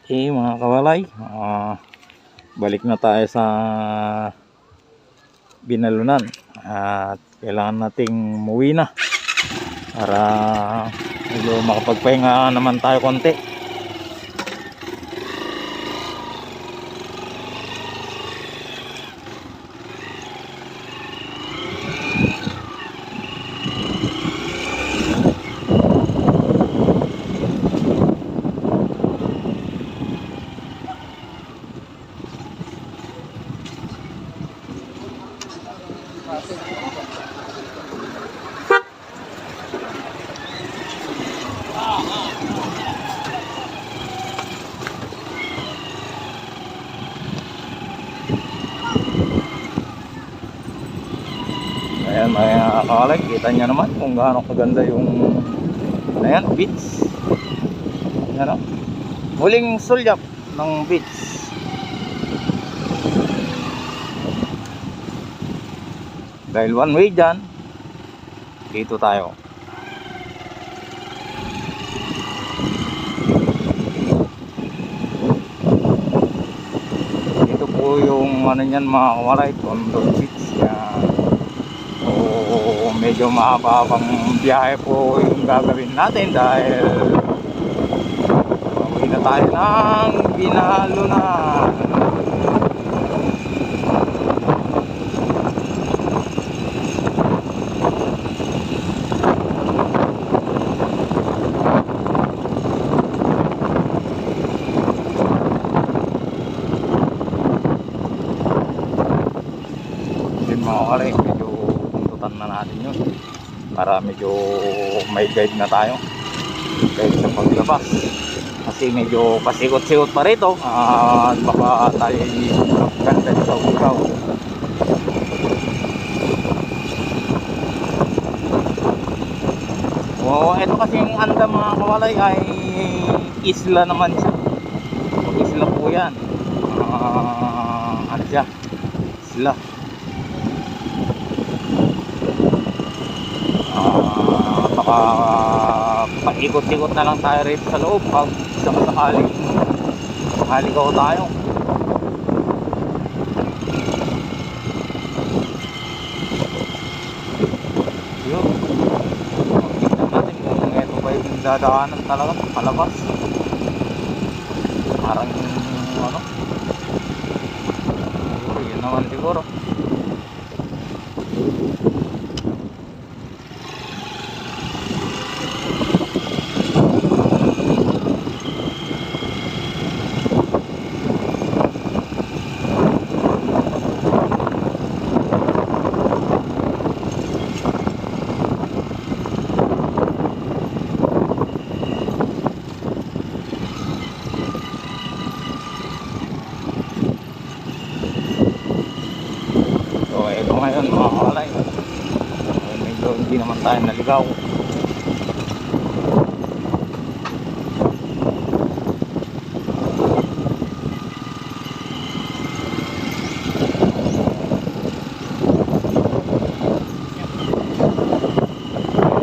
Okay mga kawalay, balik na tayo sa binalunan at kailangan nating umuwi na para medyo makapagpahinga naman tayo konti. Ayan mga kawalay, kita nyo naman kung gaano kaganda yung ayan, beach. Ayan o, huling sulyap ng beach. Dahil one way dyan, dito tayo. Dito po yung ano nyan mga kawalay, Tondo Beach. So medyo mahaba-habang biyahe po yung gagawin natin dahil pauwi na tayo ng binalunan. Mga kalay, medyo puntutan na natin yun para medyo may guide na tayo guide sa paglabas kasi medyo pasikot-sikot pa rito at baka tayo ganda sa ugaw. Ito kasing anda mga kawalay ay isla naman siya, isla po yan. Ano siya, isla. Baka paikot-ikot na lang tayo rito sa loob pag sakaling haligaw tayo. Yun, tignan natin kung ito ba yung dadaanan talaga palabas. Parang ano, yun naman siguro. Ngayon mga kalay, medyo hindi naman tayo naligaw.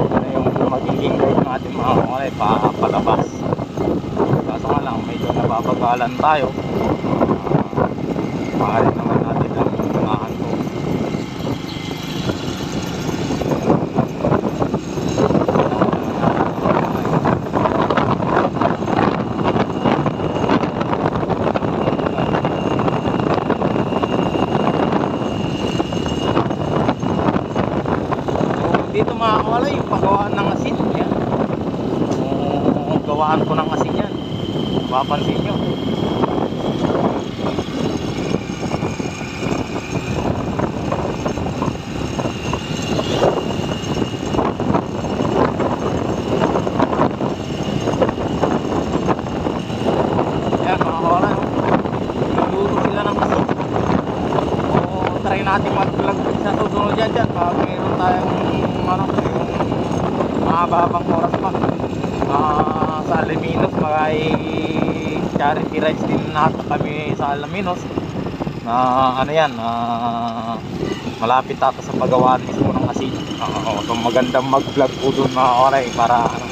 Ano yung magiging guide ng ating mga kalay palabas. Kaso nga lang medyo nababagalan tayo. Maaari naman natin lang tumahan to. Dito mga kawalay, yung paggawaan ng asin yan. Yung gawaan ko ng asin yan, mapapansin nyo. Yan mga kawalay, nagluto sila ng asin. Try natin mag-vlog sa susunod dyan pag mayroon tayong ano, yung mahabang oras pa sa Alaminos. May charity rides din nata kami sa Alaminos na ano yan, malapit ata sa pagawaan mismo ng asin. So magandang mag-vlog po doon mga oray para ano,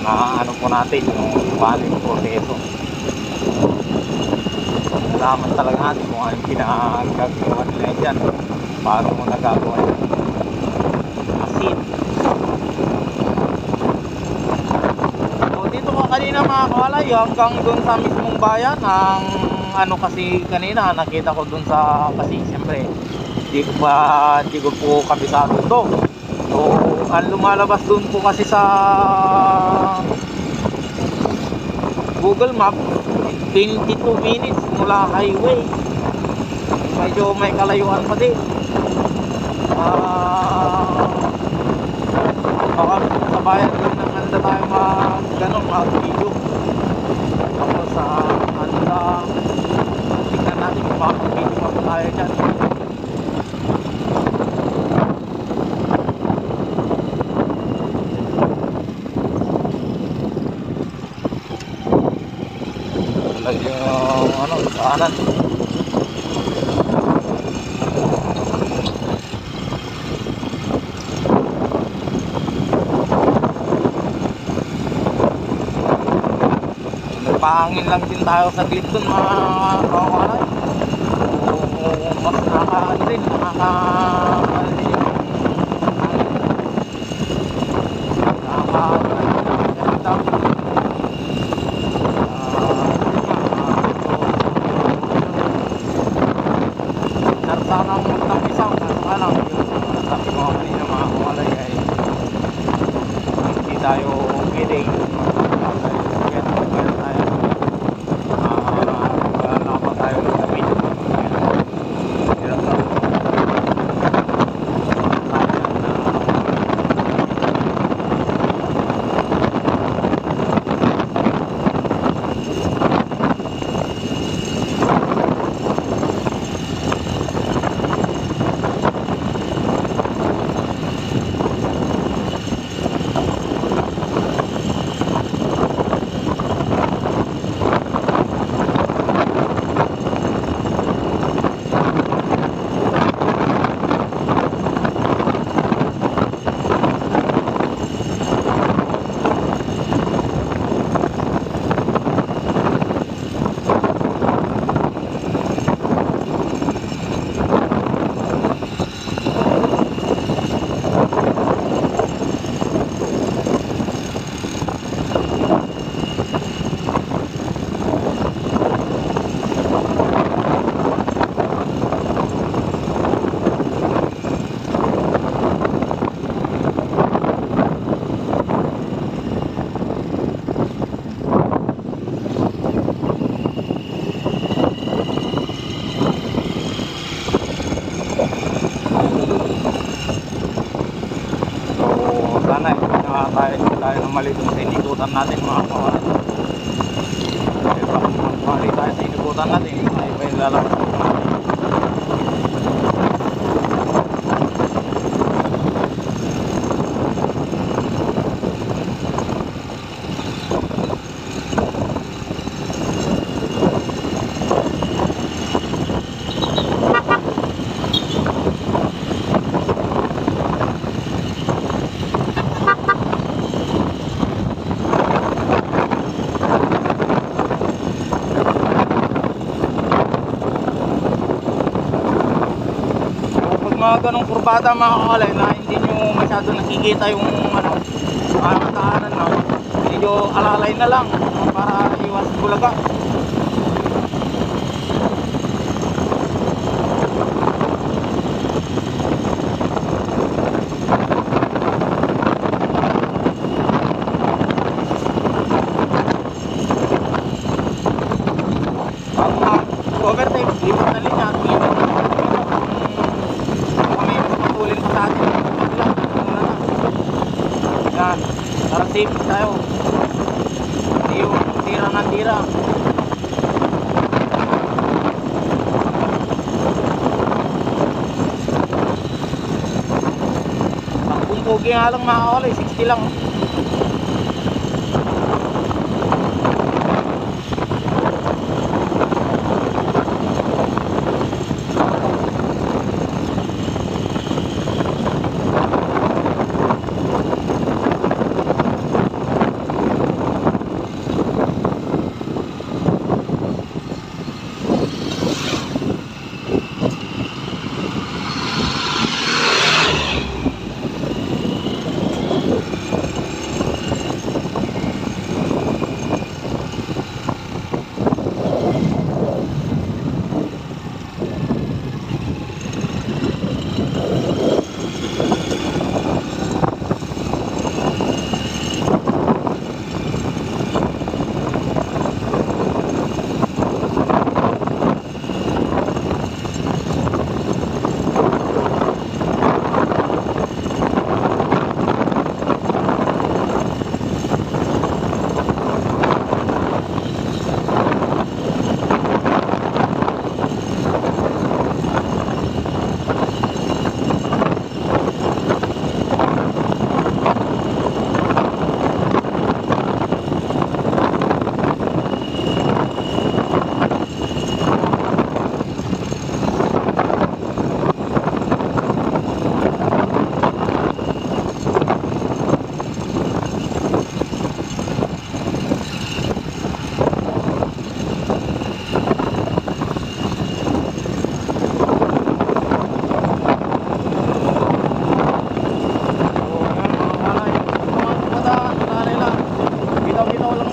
na ano po natin yung paano yung proseso. malalaman talaga natin kung anong pinagagawa nila dyan. Paano mo nagagawa yung asin. So dito ko kanina mga kawalay, hanggang dun sa mismong bayan, ang ano kasi kanina nakita ko dun sa, kasi siyempre di ko po kabisado ito. So ang lumalabas dun po kasi sa Google Map, 22 minutes mula highway. Medyo may kalayuan pa din. Baka sa bayan din ng handa tayo mag-video. Tapos sa handa, tignan natin kung makapag-video pa tayo dyan. Yung ano, kanan. Nagpahangin lang din tayo sa glit dun mga kawalan. Mas nakaka din, sanang magtampisang kaso lang yung sabi ko kanina mga kawalan ay hindi tayo kidding. Kaya tayo nakapag tayo ng damit. Hirap lang. Tayo ng mali dun sa inikutan natin mga kawalan. Kasi bakit mali tayo sa inikutan natin, iba yung lalabas natin. Mga ganong kurbada mga kakalay na hindi nyo masyado nakikita yung ano, mataanan na medyo alalay na lang para iwas bulaga. Ang mga overtime lipat na linya at para safe tayo, hindi yung tira ng tira. Kung pogi nga lang mga kakalay, 60 lang.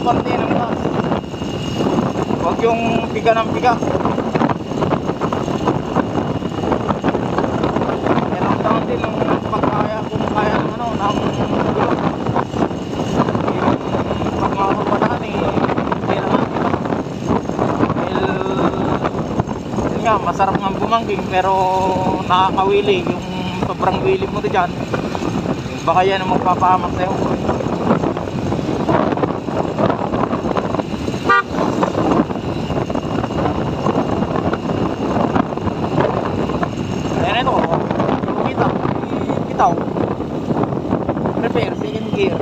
konti ng gas. Huwag yung piga ng piga. Yan ang down din ng pagkaya, kung kaya ng ano, ng gulo. Yung pagmamapadaan eh, hindi naman. Dahil, yun nga, masarap nga bumangking pero nakakawili. Yung sobrang wili mo dyan, baka yan ang magpapahamak sa'yo. Ayan ito, bitaw, prepare, second gear,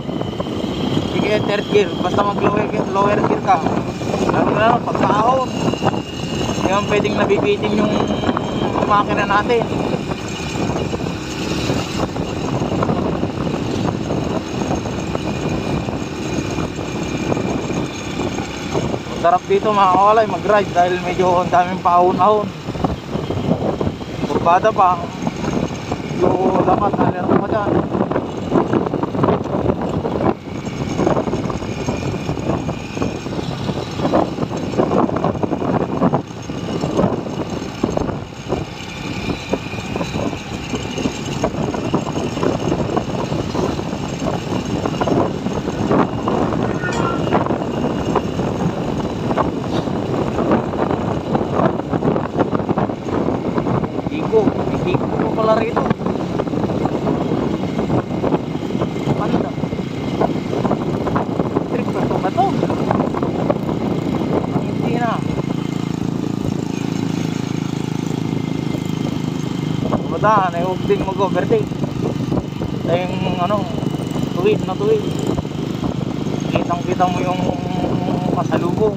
sige, third gear, basta mag lower gear ka. Lalo na pagkahon, hindi naman pwedeng nabibitin yung makina natin. Sarap dito mga kawalay mag-ride dahil medyo ang daming paahon-ahon. Kurbada pa. Yung lakas nalero pa dyan. Hindi ko pala rito. Ano na? Trip ba to? Hindi na. Bata, huwag din mag-overtake. Yung ano, tuwid na tuwid. Kitang-kita mo yung kasalubong.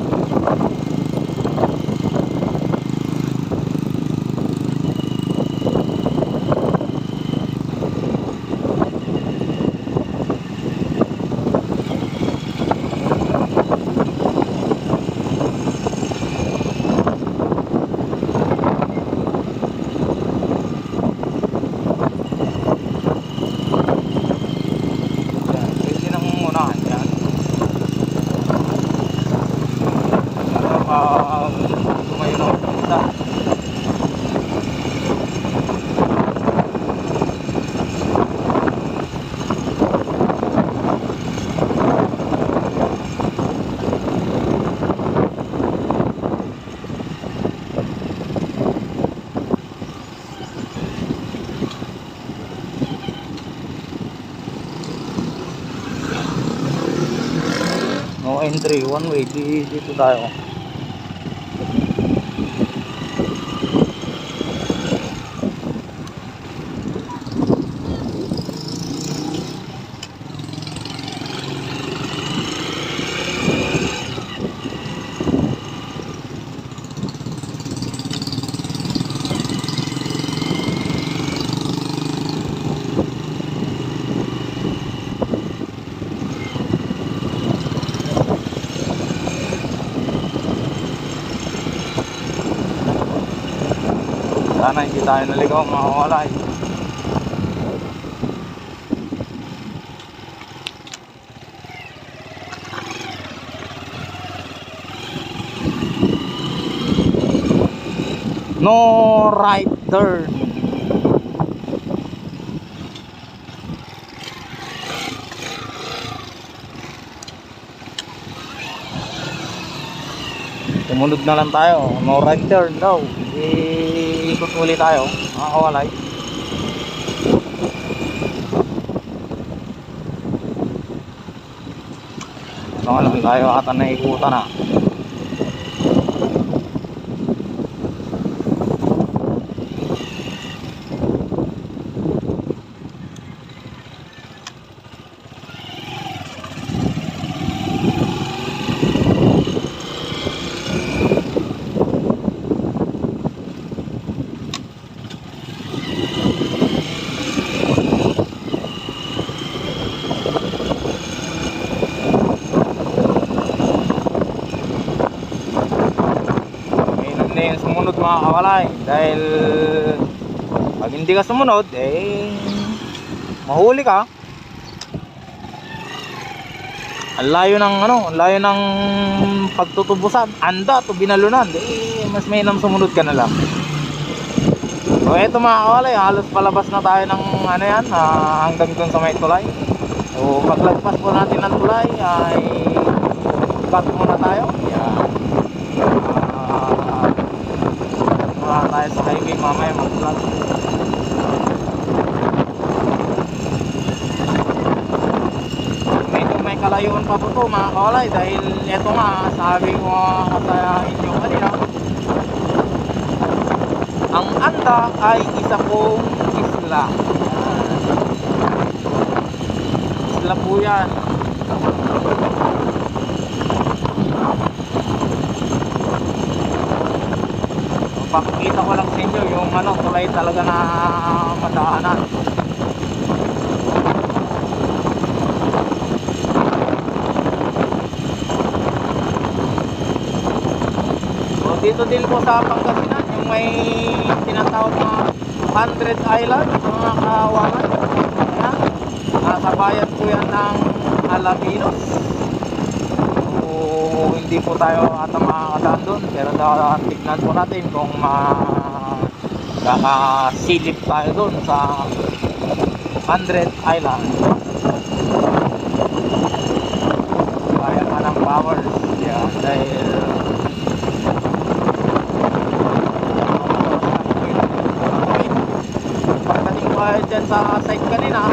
Tumayo na ako ng isa. No entry, one way, dito tayo. Sana hindi tayo naligaw mga kawalay. No right turn. Sumunod na lang tayo. No right turn daw. Ikot ulit tayo mga kawalay. So lang tayo ata na ikutan na. Sumunod mga kawalay dahil pag hindi ka sumunod mahuli ka. Ang layo ng ano, ang layo ng pagtutubusan. Anda to binalunan. Mas mainam sumunod ka na lang. So eto mga kawalay, halos palabas na tayo ng ano yan, hanggang dun sa may tulay. So paglagpas po natin ng tulay ay back muna tayo. Yan. Tayo sa highway mamaya mag-vlog. Medyo may kalayuan pa po to mga kawalay, dahil eto nga sabi ko sa inyo kanina, ang Anda ay isa pong isla. Isla po yan. Pakikita ko lang sa inyo yung ano, tulay talaga na madaanan. So dito din po sa Pangasinan, yung may tinatawag na 100 Island, mga kawangan. Ayan. Nasa bayan po yan ng Alaminos. Hindi po tayo ata makakadaan doon, pero tignan po natin kung makakasilip tayo doon sa 100 Island. Kaya pa ng powers. Yeah, dahil pagdating ko dyan sa site kanina,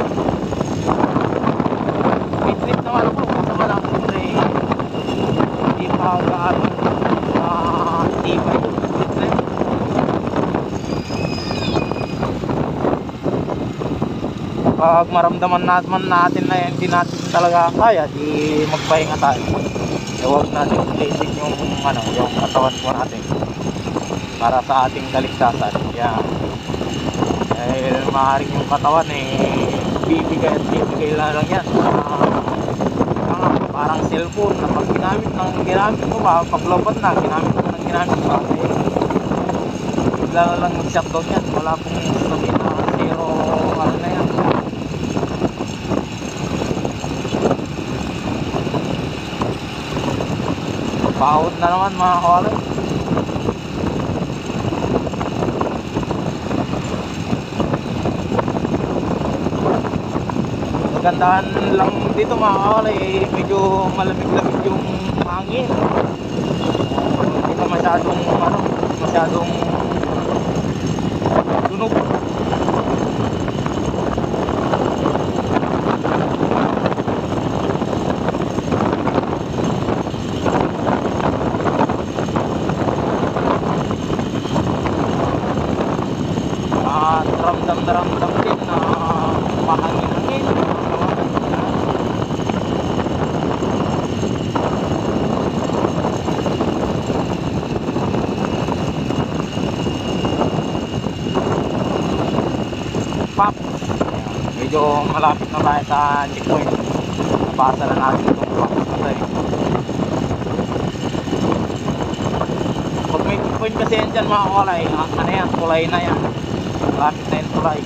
may trip naman ako kasama lang kasi hindi pa gaano tibay yung trip. Pag maramdaman natin na hindi natin talaga kaya, di magpahinga tayo. Huwag natin basic yung ano, yung katawan po natin para sa ating kaligtasan. Yan. Dahil maaaring yung katawan bibigay at bibigay lang yan. Parang cellphone na pag ginamit mo ba, paglobat na ginamit ba, bigla na lang mag-shutdown yan. Wala pong sabihin na zero ano na yan. Pahod na naman mga kawalay. Gandahan lang dito mga kawalay, medyo malamig-lamig yung hangin. Hindi pa masyadong tunog. At ramdam din na mahangin-hangin. Medyo malapit na tayo sa checkpoint. Nabasa na natin itong box na tayo. Pag may checkpoint kasi yan dyan mga kawalay, ano yan, tulay na yan. Malapit na yung tulay.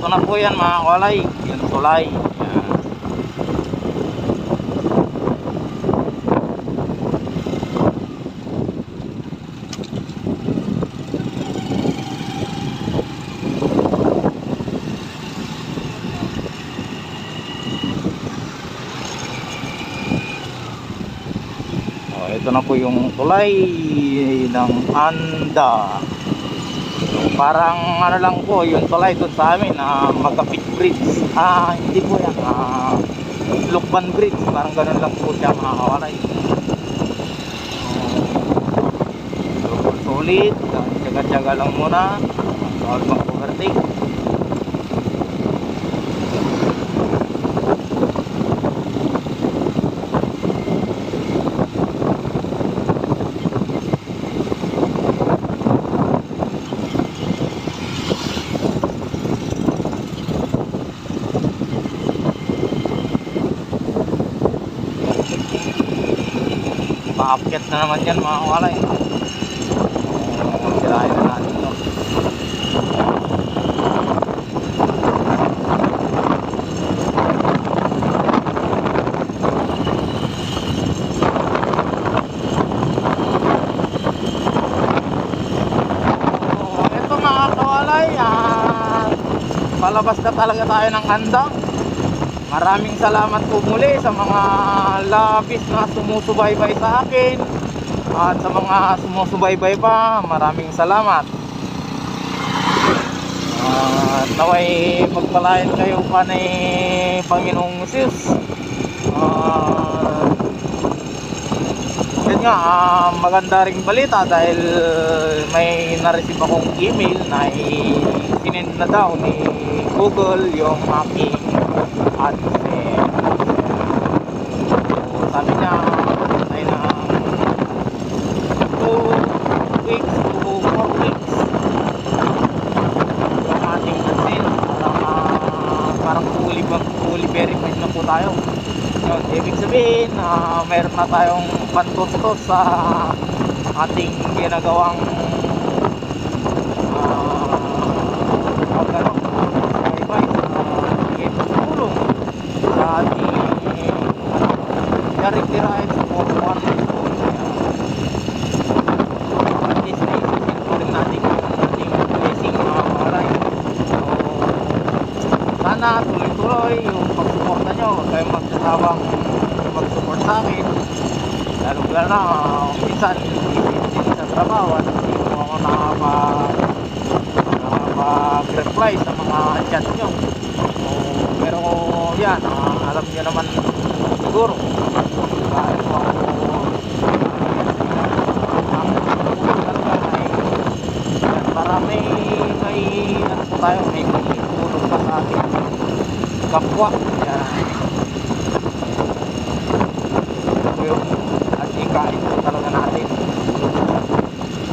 Ito na po yan mga kawalay, yung tulay. Yan. Ito na po yung tulay ng Anda. Parang ano lang po yung tulay doon sa amin, Magapit Bridge. Hindi po yan, Lukban Bridge. Parang ganun lang po siya, mga kawalay. Sulit, tsaga-tsaga lang muna. Bawal mag-overtake. Paakyat na naman yan, mga kawalay. Sirahin na natin ito. Ito, mga kawalay, palabas na talaga tayo ng Anda. Maraming salamat po muli sa mga labis na sumusubaybay sa akin. At sa mga sumusubaybay pa, maraming salamat. Naway magpalain kayo pa ni Panginoong Zeus. Yan nga, maganda ring balita dahil may na-receive akong email na sinend na daw ni Google yung aking AdSense. So, sabi niya ay na 2 weeks to 4 weeks yung ating AdSense. Parang fully verified na po tayo. Yun, ibig sabihin, mayroon na tayong pantustos sa ating ginagawang tulong sa ating charity rides for one. At least naisipin po rin natin yung ating blessing, mga kawaray. So, sana tuloy-tuloy yung pagsuporta nyo. Huwag kayong magsasawang mag-support sa akin. Lalo-lalo na minsan hindi sa trabaho at hindi mo ako nakapag-reply sa mga chat nyo. So, pero yan, alam nyo naman siguro kahit po ako para may ano po tayo, may tulong pa sa ating kapwa. Yan ito yung asikain po talaga natin,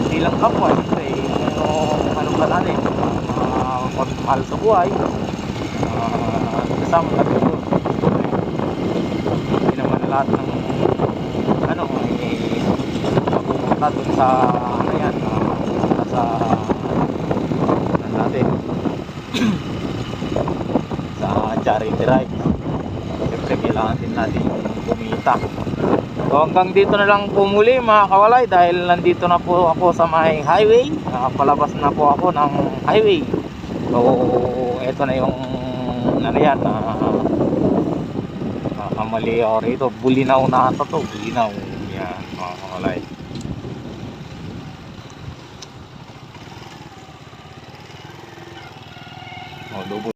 hindi lang kapwa, siyempre ano ba natin, mahal sa buhay, kasama natin doon. Hindi naman lahat ng ano mapupunta doon sa ano yan, sa ano natin sa charity ride. Siyempre kailangan din natin kumita. So hanggang dito na lang po muli, mga kawalay, dahil nandito na po ako sa may highway. Palabas na po ako ng highway. So eto na yung ano yan, kamali ako rito, Bulinaw na ito to, Bulinaw yan, mga kawalay. Lubos